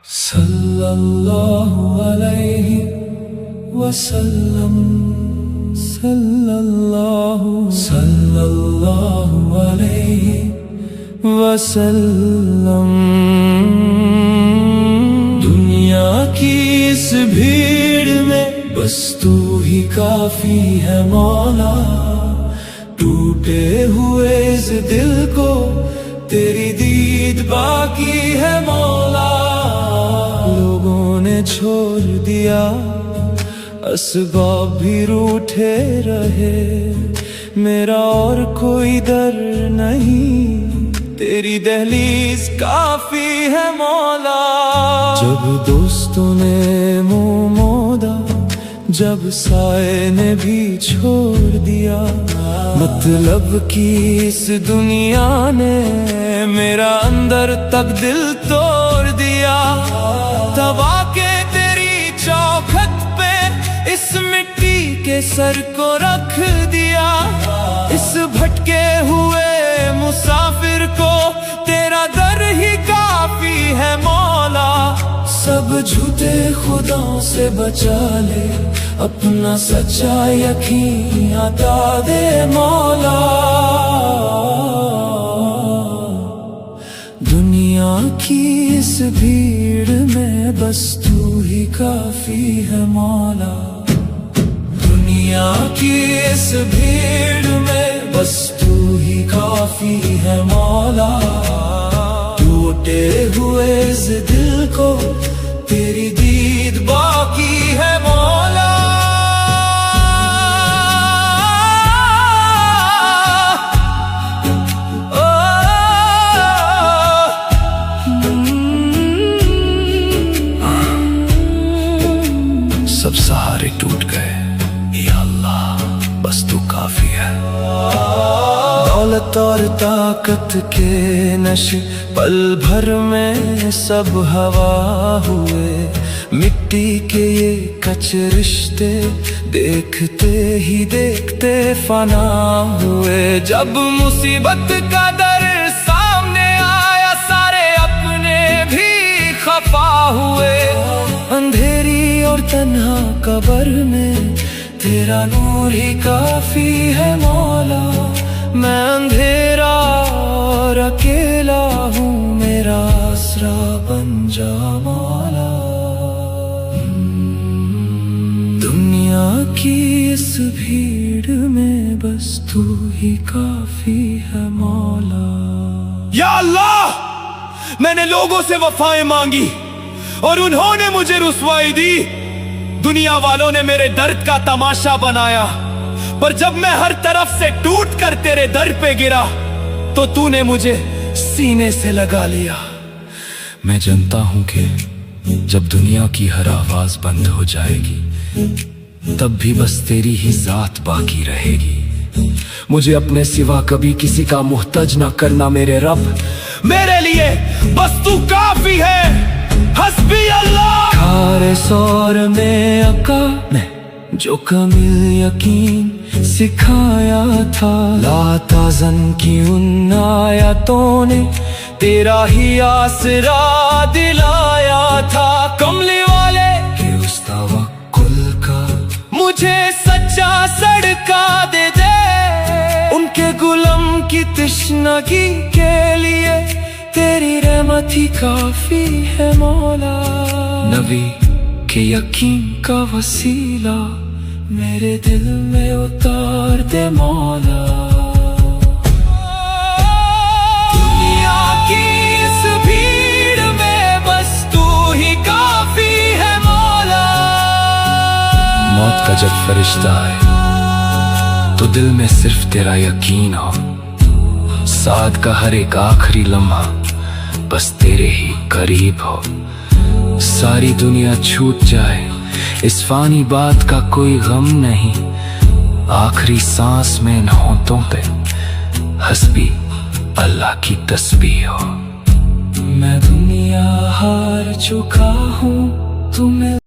صلی اللہ علیہ وسلم، صلی اللہ علیہ وسلم۔ دنیا کی اس بھیڑ میں بس تو ہی کافی ہے مولا، ٹوٹے ہوئے اس دل کو تیری دید باقی ہے مولا۔ لوگوں نے چھوڑ دیا اسباب بھی روٹھے رہے، میرا اور کوئی در نہیں، تیری دہلیز کافی ہے مولا۔ جب دوستوں نے منہ موڑا، جب سائے نے بھی چھوڑ دیا، مطلب کی اس دنیا نے میرا اندر تک دل توڑ دیا۔ تب آ کے تیری چوکھٹ پہ اس مٹی کے سر کو رکھ دیا، اس بھٹکے ہوئے مسافر کو تیرا در ہی کافی ہے مولا۔ سب جھوٹے خداؤں سے بچا لے، اپنا سچا یقین عطا دے مولا۔ دنیا کی اس بھیڑ میں بس تو ہی کافی ہے مولا۔ دنیا کی اس بھیڑ میں بس تو ہی کافی ہے مولا، ٹوٹے ہوئے اس دل کو تیری دید باقی ہے مولا۔ سب سہارے ٹوٹ گئے، یا اللہ بس تو کافی ہے۔ دولت اور طاقت کے نشے پل بھر میں سب ہوا ہوئے، مٹی کے یہ کچ رشتے دیکھتے ہی دیکھتے فنا ہوئے۔ جب مصیبت کا در سامنے آیا، سارے اپنے بھی خفا ہوئے۔ اندھیری اور تنہا قبر میں تیرا نور ہی کافی ہے مولا۔ میں اندھیرا اور اکیلا ہوں، میرا آسرا بن جا مولا۔ دنیا کی اس بھیڑ میں بس تو ہی کافی ہے مولا۔ یا اللہ، میں نے لوگوں سے وفائیں مانگی اور انہوں نے مجھے رسوائی دی۔ دنیا والوں نے میرے درد کا تماشا بنایا، پر جب میں ہر طرف سے ٹوٹ کر تیرے در پہ گرا تو تو نے مجھے سینے سے لگا لیا۔ میں جانتا ہوں کہ جب دنیا کی ہر آواز بند ہو جائے گی، تب بھی بس تیری ہی ذات باقی رہے گی۔ مجھے اپنے سوا کبھی کسی کا محتاج نہ کرنا میرے رب، میرے لیے بس تو کافی ہے۔ حسبی اللہ۔ کھارے سور میں آقا نے جو کامل یقین سکھایا تھا، لا تحزن کی ان آیاتوں نے تیرا ہی آسرا دلایا تھا۔ کملی والے کہ اس توکل کا مجھے سچا صدقہ دے دے، ان کے غلام کی تشنگی کے لیے تیری رحمت ہی کافی ہے مولا۔ نبی کے یقین کا وسیلہ میرے دل میں اتار دے مولا۔ دنیا کی اس بھیڑ میں بس تو ہی کافی ہے مولا۔ موت کا جب فرشتہ آئے تو دل میں صرف تیرا یقین ہو، ساتھ کا ہر ایک آخری لمحہ بس تیرے ہی قریب ہو۔ ساری دنیا چھوٹ جائے، اس فانی بات کا کوئی غم نہیں، آخری سانس میں ان ہونٹوں پہ حسبی اللہ کی تسبیح ہو۔ میں دنیا ہار چکا ہوں، تمہیں